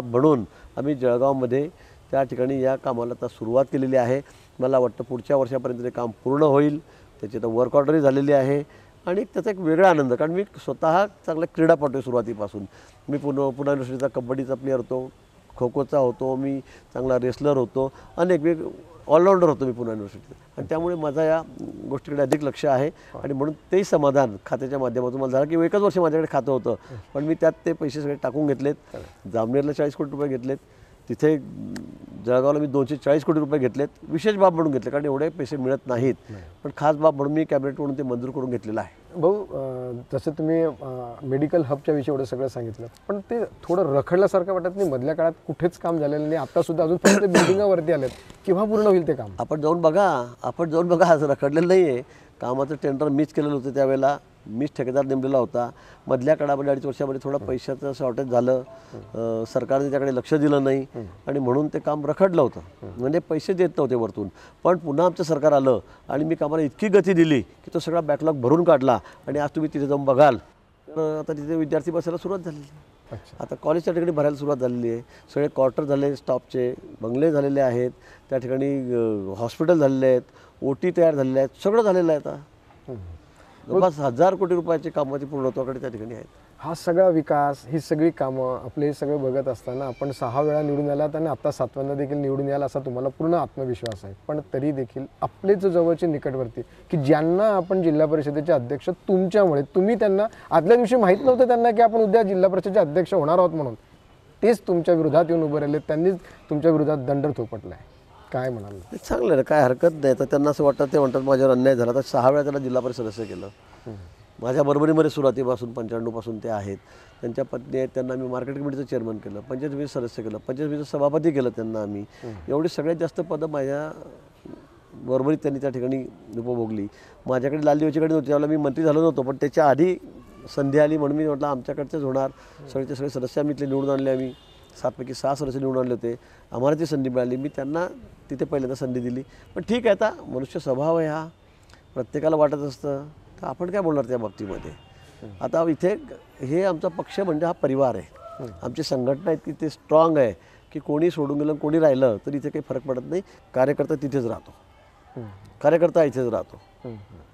म्हणून आम्ही जळगावमध्ये त्या ठिकाणी या कामाला आता सुरुवात केलेली आहे. मला वाटतं पुढच्या वर्षापर्यंत ते काम पूर्ण होईल. त्याची आता वर्क ऑर्डरही झालेली आहे. आणि त्याचा एक वेगळा आनंद, कारण मी स्वतः चांगला क्रीडापटू आहे सुरुवातीपासून. मी पुणे युनिव्हर्सिटीचा कबड्डीचा प्लेअर होतो, खो खोचा होतो, मी चांगला रेसलर होतो, अनेक ऑलराऊंडर होतो मी पुणे युनिव्हर्सिटीत. आणि त्यामुळे माझा या गोष्टीकडे अधिक लक्ष आहे. आणि म्हणून तेही समाधान खात्याच्या माध्यमातून मला झालं की 1च वर्ष माझ्याकडे खातं होतं, पण मी त्यात ते पैसे सगळे टाकून घेतलेत. जामनेरला 40 कोटी रुपये घेतलेत, तिथे जळगावला मी 240 कोटी रुपये घेतलेत. विशेष बाब म्हणून घेतले, कारण एवढे पैसे मिळत नाहीत. पण खास बाब म्हणून मी कॅबिनेट म्हणून ते मंजूर करून घेतलेलं आहे. भाऊ, जसं तुम्ही मेडिकल हबच्या विषयी एवढं सगळं सांगितलं, पण ते थोडं रखडल्यासारखं वाटत नाही? मधल्या काळात कुठेच काम झालेलं नाही, आत्तासुद्धा अजून फक्त बिल्डिंगावरती आलेत. केव्हा पूर्ण होईल ते काम? आपण जाऊन बघा, आज रखडलेलं नाही आहे. कामाचं टेंडर मीच केलेलं होतं त्यावेळेला. मीच ठेकेदार नेमलेला होता. मधल्या काळामध्ये 2.5 वर्षामध्ये थोडं पैशाचं शॉर्टेज झालं, सरकारने त्याकडे लक्ष दिलं नाही आणि म्हणून ते काम रखडलं होतं, म्हणजे पैसे देत नव्हते वरतून. पण पुन्हा आमचं सरकार आलं आणि मी कामाला इतकी गती दिली की तो सगळा बॅकलॉग भरून काढला आणि आज तुम्ही तिथे जाऊन बघाल तर आता तिथे विद्यार्थी बसायला सुरुवात झालेली आहे. आता कॉलेजच्या ठिकाणी भरायला सुरुवात झालेली आहे. सगळे क्वार्टर झाले, स्टॉपचे बंगले झालेले आहेत, त्या ठिकाणी हॉस्पिटल झालेले आहेत, OT तयार झालेले आहेत, सगळं झालेलं आहे. आता जवळपास 1000 कोटी रुपयाची कामाची पूर्णत्वाकडे त्या ठिकाणी आहेत. हा सगळा विकास, ही सगळी कामं आपले हे सगळं बघत असताना आपण 6 वेळा निवडून आलात आणि आता 7व्यांदा देखील निवडून याल असा तुम्हाला पूर्ण आत्मविश्वास आहे. पण तरी देखील आपले जो जवळचे निकटवर्ती की ज्यांना आपण जिल्हा परिषदेचे अध्यक्ष तुमच्यामुळे, तुम्ही त्यांना आदल्या दिवशी माहीत नव्हतं त्यांना की आपण उद्या जिल्हा परिषदेचे अध्यक्ष होणार आहोत म्हणून, तेच तुमच्या विरोधात येऊन उभे राहिले, त्यांनीच तुमच्या विरोधात दंड थोपटला आहे. काय म्हणाल? ते चांगलं आहे, काय हरकत नाही. तर त्यांना असं वाटतं, ते म्हणतात माझ्यावर अन्याय झाला. तर 6 वेळा त्याला जिल्हा परिषद सदस्य केलं. माझ्या बरोबरीमध्ये सुरुवातीपासून 95 पासून ते आहेत. त्यांच्या पत्नी आहेत, त्यांना मी मार्केट कमिटीचं चेअरमन केलं, पंचायत समिती सदस्य केलं, पंचायत समितीचं सभापती केलं त्यांना आम्ही. एवढी सगळ्यात जास्त पदं माझ्या बरोबरीत त्यांनी त्या ठिकाणी उपभोगली. माझ्याकडे लाल दिवाळीकडे नव्हती, त्यावेळेला मी मंत्री झालो नव्हतो, पण त्याच्या आधी संधी आली म्हणून मी म्हटलं आमच्याकडचेच होणार. सगळेचे सगळे सदस्य आम्ही इथले निवडून आणले. आम्ही 7 पैकी 6 सदस्य निवडून आणले होते. आम्हाला ती संधी मिळाली, मी त्यांना तिथे पहिल्यांदा संधी दिली. पण ठीक आहे, आता मनुष्य स्वभाव आहे हा, प्रत्येकाला वाटत असतं, तर आपण काय बोलणार त्या बाबतीमध्ये. आता इथे हे आमचा पक्ष म्हणजे हा परिवार आहे. आमची संघटना इतकी ते स्ट्रॉंग आहे की कोणी सोडून गेलं कोणी राहिलं तर इथे काही फरक पडत नाही. कार्यकर्ता तिथेच राहतो, कार्यकर्ता इथेच राहतो.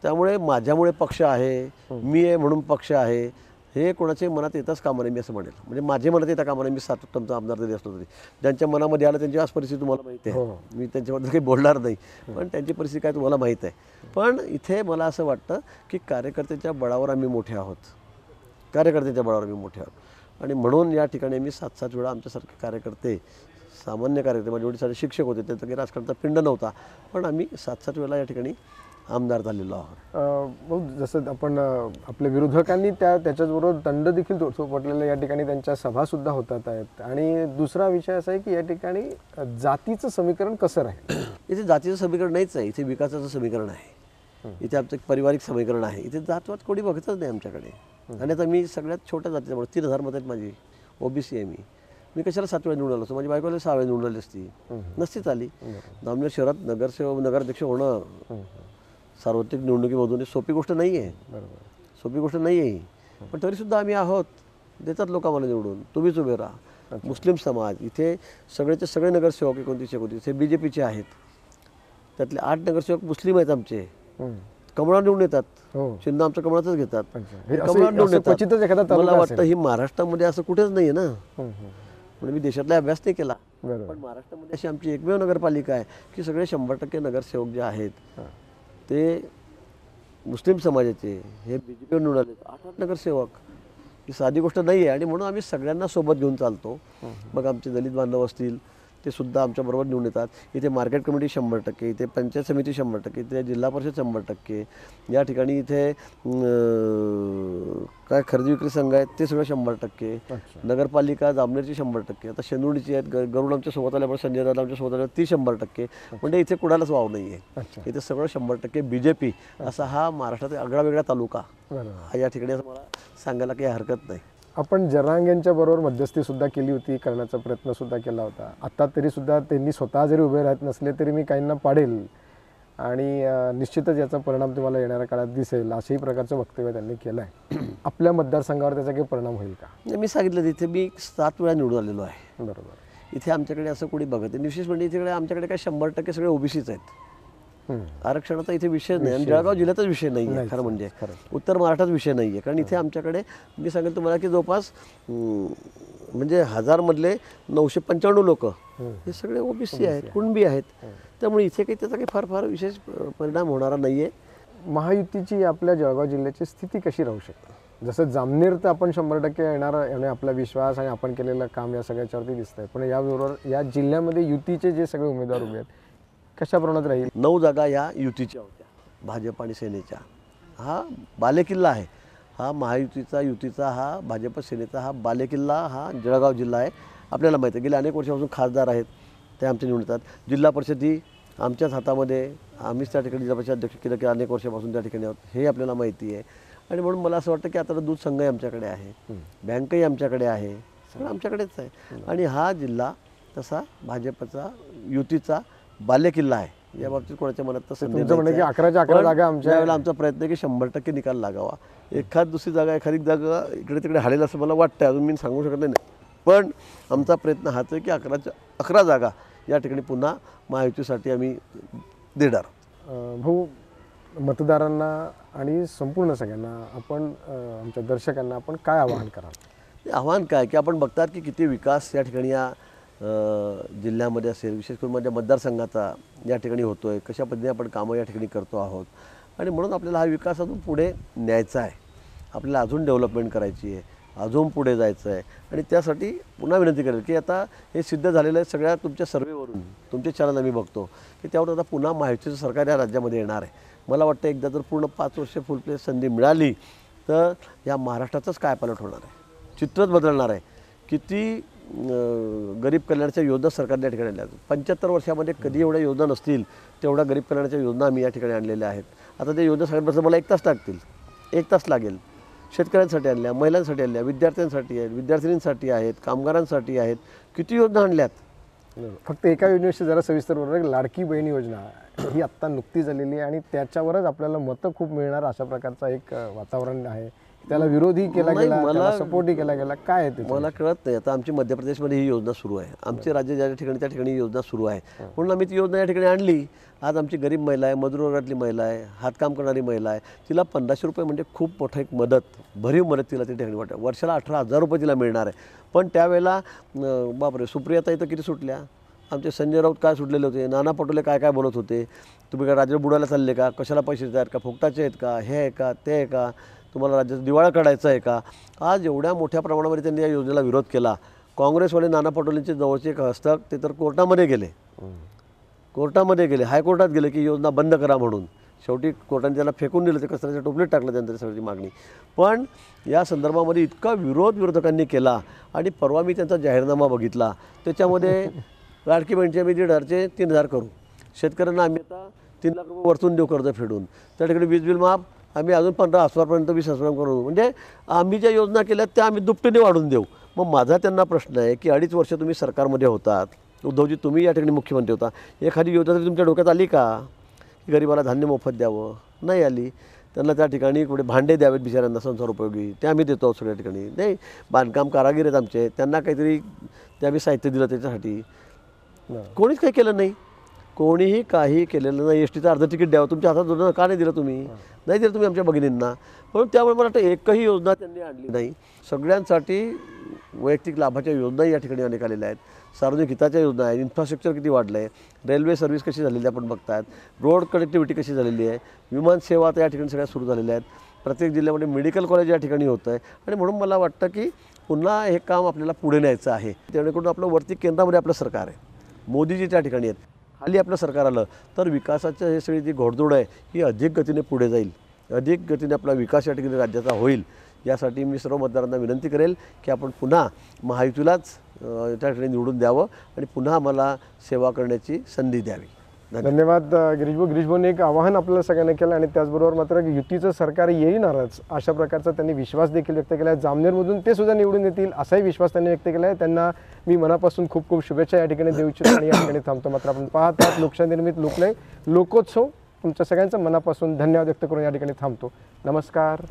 त्यामुळे माझ्यामुळे पक्ष आहे, मी आहे म्हणून पक्ष आहे, हे कोणाच्या मनात येताच कामा नये मी असं म्हणेल. म्हणजे माझ्या मनात येता कामा नये. मी 7 टर्मचा आमदार जरी असलो तरी ज्यांच्या मनामध्ये आलं त्यांची आज परिस्थिती तुम्हाला माहिती आहे. मी त्यांच्याबद्दल काही बोलणार नाही, पण त्यांची परिस्थिती काय तुम्हाला माहीत आहे. पण इथे मला असं वाटतं की कार्यकर्त्याच्या बळावर आम्ही मोठे आहोत, कार्यकर्त्याच्या बळावर आम्ही मोठे आहोत. आणि म्हणून या ठिकाणी आम्ही 7-7 वेळा आमच्यासारखे कार्यकर्ते, सामान्य कार्यकर्ते, माझे वडील सारे शिक्षक होते, त्यांचा काही राजकारणाचा पिंड नव्हता, पण आम्ही 7-7 वेळा या ठिकाणी आमदार झालेलो आहोत. जसं आपण आपल्या विरोधकांनी त्याच्याचबरोबर दंड देखील थोपटलेला या ठिकाणी त्यांच्या सभासुद्धा होतात आहेत. आणि दुसरा विषय असा आहे की या ठिकाणी जातीचं समीकरण कसं राहील? इथे जातीचं समीकरण नाहीच आहे, इथे विकासाचं समीकरण आहे. इथे आमचं एक पारिवारिक समीकरण आहे. इथे जातवाद कोणी बघतच नाही आमच्याकडे. आणि आता मी सगळ्यात छोट्या जातीचा 3000 मतं आहेत माझी, OBC आहे मी कशाला 7 वेळा निवडून आलो असतो? माझी बायकोला 6 वेळा निवडून आली असती, नसतीच आली. जामनेर शहरात नगराध्यक्ष होणं सार्वत्रिक निवडणुकीमधून सोपी गोष्ट नाही आहे, सोपी गोष्ट नाही आहे. पण तरीसुद्धा आम्ही आहोत, देतात लोक आम्हाला निवडून, तुम्हीच उभे राहा. मुस्लिम समाज इथे सगळेचे सगळे नगरसेवक 29 इथे BJPचे आहेत. त्यातले 8 नगरसेवक मुस्लिम आहेत आमचे, कमळा निवडून येतात. चिन्ह आमचं कमळाचंच घेतात, कमळा निवडून येतात. मला वाटतं ही महाराष्ट्रामध्ये असं कुठेच नाही आहे ना, म्हणजे मी देशातला अभ्यास नाही केला, पण महाराष्ट्रामध्ये अशी आमची एकमेव नगरपालिका आहे की सगळे 100% नगरसेवक जे आहेत ते मुस्लिम समाजाचे. हे BJPवर निवडून आले 8 नगरसेवक, ही साधी गोष्ट नाही आहे. आणि म्हणून आम्ही सगळ्यांना सोबत घेऊन चालतो. मग आमचे दलित बांधव असतील ते सुद्धा आमच्याबरोबर निवडून येतात. इथे मार्केट कमिटी 100%, इथे पंचायत समिती 100%, इथे जिल्हा परिषद 100%, या ठिकाणी इथे काय खरेदी विक्री संघ आहेत ते सगळं 100%, नगरपालिका जामनेरची 100%, आता शेंदुर्डीची आहेत, गरुड आमच्या सोबत आल्यामुळे संजय दादा आमच्या सोबत आल्यामुळे ती 100%. म्हणजे इथे कुणालाच वाव नाही आहे, इथे सगळं 100% BJP. असा हा महाराष्ट्रात आगळा वेगळा तालुका हा या ठिकाणी असं मला सांगायला काही हरकत नाही. आपण जरांग यांच्या बरोबर मध्यस्थी सुद्धा केली होती, करण्याचा प्रयत्न सुद्धा केला होता. आता तरी सुद्धा त्यांनी स्वतः जरी उभे राहत नसले तरी मी काहींना पाडेल आणि निश्चितच याचा परिणाम तुम्हाला येणाऱ्या काळात दिसेल, अशाही प्रकारचं वक्तव्य त्यांनी केलं आहे. आपल्या मतदारसंघावर त्याचा काही परिणाम होईल का? मी सांगितलं तिथे मी 7 वेळा निवडून आलेलो आहे. बरोबर. इथे आमच्याकडे असं कोणी बघत नाही. विशेष म्हणजे इथे आमच्याकडे काय 100% सगळे OBCच आहेत. आरक्षणाचा इथे विषय नाही आणि जळगाव जिल्ह्यातच विषय नाही आहे. खरं म्हणजे उत्तर महाराष्ट्रात विषय नाही आहे, कारण इथे आमच्याकडे मी सांगेल तुम्हाला की जवळपास म्हणजे 1000 मधले 995 लोक हे सगळे OBC आहेत, कुणबी आहेत. त्यामुळे इथे काही त्याचा काही फार विशेष परिणाम होणारा नाही आहे. महायुतीची आपल्या जळगाव जिल्ह्याची स्थिती कशी राहू शकते? जसं जामनेर तर आपण 100% येणार आणि आपला विश्वास आणि आपण केलेलं काम या सगळ्याच्यावरती दिसत आहे, पण याबरोबर या जिल्ह्यामध्ये युतीचे जे सगळे उमेदवार उभे आहेत कशा प्रमाणात राहील? 9 जागा या युतीच्या होत्या, भाजप आणि सेनेच्या. हा बालेकिल्ला आहे, हा महायुतीचा युतीचा, हा भाजप सेनेचा हा बालेकिल्ला हा जळगाव जिल्हा आहे. आपल्याला माहिती आहे गेल्या अनेक वर्षापासून खासदार आहेत ते आमच्या निवडतात. जिल्हा परिषद ही आमच्याच हातामध्ये, आम्हीच त्या ठिकाणी जिल्हा परिषद अध्यक्ष केलं की अनेक वर्षापासून त्या ठिकाणी आहोत हे आपल्याला माहिती आहे. आणि म्हणून मला असं वाटतं की आता दूध संघही आमच्याकडे आहे, बँकही आमच्याकडे आहे, सगळं आमच्याकडेच आहे. आणि हा जिल्हा तसा भाजपचा युतीचा बालेकिल्ला आहे. या बाबतीत कोणाच्या मनात तसं तुमचं म्हणणं की 11च्या 11 जागा आमच्या वेळेला आमचा प्रयत्न आहे की 100% निकाल लागावा. दुसरी जागा एखादी जागा इकडे तिकडे हालेल असं मला वाटतं, अजून मी सांगू शकत नाही. पण आमचा प्रयत्न हाच आहे की 11च्या 11 जागा या ठिकाणी पुन्हा महायुतीसाठी आम्ही देणार. भाऊ, मतदारांना आणि संपूर्ण सगळ्यांना आपण आमच्या दर्शकांना आपण काय आवाहन कराल? आव्हान काय की आपण बघतात की किती विकास या ठिकाणी या जिल्ह्यामध्ये असेल, विशेष करून माझ्या मतदारसंघाचा या ठिकाणी होतो आहे, कशा पद्धतीने आपण कामं या ठिकाणी करतो आहोत. आणि म्हणून आपल्याला हा विकास अजून पुढे न्यायचा आहे, आपल्याला अजून डेव्हलपमेंट करायची आहे, अजून पुढे जायचं आहे. आणि त्यासाठी पुन्हा विनंती करेल की आता हे सिद्ध झालेलं आहे सगळ्या तुमच्या सर्वेवरून, तुमचे चॅनल आम्ही बघतो की त्यावर आता पुन्हा महायुतीचं सरकार या राज्यामध्ये येणार आहे. मला वाटतं एकदा जर पूर्ण 5 वर्ष फुल प्लेस संधी मिळाली तर या महाराष्ट्राचंच काय पालट होणार आहे, चित्रच बदलणार आहे. किती गरीब कल्याणाच्या योजना सरकारने या ठिकाणी आणल्या. 75 वर्षामध्ये कधी एवढ्या योजना नसतील तेवढ्या गरीब कल्याणाच्या योजना आम्ही या ठिकाणी आणलेल्या आहेत. आता त्या योजना सगळ्यांपासून मला 1 तास लागतील, 1 तास लागेल. शेतकऱ्यांसाठी आणल्या, महिलांसाठी आणल्या, विद्यार्थ्यांसाठी आहेत, विद्यार्थिनींसाठी आहेत, कामगारांसाठी आहेत, किती योजना आणल्यात. फक्त एका योजनेविषयी जरा सविस्तर बोलणार, लाडकी बहीण योजना ही आत्ता नुकतीच झालेली आहे आणि त्याच्यावरच आपल्याला मतं खूप मिळणार अशा प्रकारचा एक वातावरण आहे. त्याला विरोधी केला गेला, त्याला सपोर्टही केला गेला, काय आहे ते मला कळत नाही. आता आमची मध्य प्रदेशमध्ये ही योजना सुरू आहे, आमचे राज्य ज्या ठिकाणी त्या ठिकाणी ही योजना सुरू आहे. म्हणून आम्ही ती योजना या ठिकाणी आणली. आज आमची गरीब महिला आहे, मजूर वर्गातली महिला आहे, हातकाम करणारी महिला आहे, तिला 1500 रुपये म्हणजे खूप मोठं एक मदत, भरीव मदत तिला त्या ठिकाणी वाटतं. वर्षाला 18,000 रुपये तिला मिळणार आहे. पण त्यावेळेला बापरे, सुप्रियाताई तर किती सुटल्या, आमचे संजय राऊत काय सुटलेले होते, नाना पटोले काय काय बोलत होते, तुम्ही काय राज्य बुडायला चालले का, कशाला पैसे देत आहेत का, फुकटाचे आहेत का, हे आहे का, ते आहे का, तुम्हाला राज्याचा दिवाळा काढायचा आहे का. आज एवढ्या मोठ्या प्रमाणामध्ये त्यांनी या योजनेला विरोध केला. काँग्रेसवाले नाना पटोलेंचे जवळचे एक हस्तक ते तर कोर्टामध्ये गेले, हायकोर्टात गेले की योजना बंद करा म्हणून. शेवटी कोर्टाने त्याला फेकून दिलं, ते कचऱ्याच्या टोपलीत टाकलं त्यांच्या सगळ्याची मागणी. पण या संदर्भामध्ये इतका विरोध विरोधकांनी केला. आणि परवा मी त्यांचा जाहीरनामा बघितला, त्याच्यामध्ये लाडकी बहिणीचे आम्ही 1,500चे 3,000 करू, शेतकऱ्यांना आम्ही आता 3 लाख रुपये वरतून देऊ कर्ज फेडून, त्या ठिकाणी वीज बिल माफ आम्ही अजून 15,000पर्यंत 20,000 करू. म्हणजे आम्ही ज्या योजना केल्या त्या आम्ही दुपटीने वाढून देऊ. मग माझा त्यांना प्रश्न आहे की 2.5 वर्ष तुम्ही सरकारमध्ये होतात, उद्धवजी तुम्ही या ठिकाणी मुख्यमंत्री होता, एखादी योजना तरी तुमच्या डोक्यात आली का की गरीबाला धान्य मोफत द्यावं? नाही आली. त्यांना त्या ठिकाणी कुठे भांडे द्यावेत बिचाऱ्यांना संसार उपयोगी, ते आम्ही देतो सगळ्या ठिकाणी. नाही, बांधकाम कारागीर आहेत आमचे, त्यांना काहीतरी ते आम्ही साहित्य दिलं त्याच्यासाठी. कोणीच काही केलं नाही, कोणीही काही केलेलं नाही. एस टीचं अर्ध तिकीट द्यावं, तुमच्या हातात जोडणं का नाही दिलं तुम्ही? नाही दिलं तुम्ही आमच्या भगिनींना. पण त्यामुळे मला वाटतं एकही योजना त्यांनी आणली नाही. सगळ्यांसाठी वैयक्तिक लाभाच्या योजनाही या ठिकाणी अनेक आलेल्या आहेत, सार्वजनिक हिताच्या योजना आहेत. इन्फ्रास्ट्रक्चर किती वाढलं आहे, रेल्वे सर्व्हिस कशी झालेली आपण बघतात, रोड कनेक्टिव्हिटी कशी झालेली आहे, विमानसेवा आता या ठिकाणी सगळ्या सुरू झालेल्या आहेत. प्रत्येक जिल्ह्यामध्ये मेडिकल कॉलेज या ठिकाणी होतं आहे. आणि म्हणून मला वाटतं की पुन्हा हे काम आपल्याला पुढे न्यायचं आहे. जेणेकरून आपलं वरती केंद्रामध्ये आपलं सरकार आहे, मोदीजी त्या ठिकाणी आहेत, खाली आपलं सरकार आलं तर विकासाचं हे सगळी जी घोडदौड आहे ही अधिक गतीने पुढे जाईल, अधिक गतीने आपला विकास या ठिकाणी राज्याचा होईल. यासाठी मी सर्व मतदारांना विनंती करेल की आपण पुन्हा महायुतीलाच त्या ठिकाणी निवडून द्यावं आणि पुन्हा आम्हाला सेवा करण्याची संधी द्यावी. धन्यवाद गिरीशभाऊंनी एक आवाहन आपल्याला सगळ्यांना केलं आणि त्याचबरोबर मात्र युतीचं सरकार येईनारच अशा प्रकारचा त्यांनी विश्वास देखील व्यक्त केला आहे. जामनेरमधून ते सुद्धा निवडून येतील असाही विश्वास त्यांनी व्यक्त केला आहे. त्यांना मी मनापासून खूप खूप शुभेच्छा या ठिकाणी देऊ इच्छितो आणि या ठिकाणी थांबतो. मात्र आपण पाहत आहात लोकशाही लोकलय लोकोत्सव. तुमच्या सगळ्यांचं मनापासून धन्यवाद व्यक्त करून या ठिकाणी थांबतो. नमस्कार.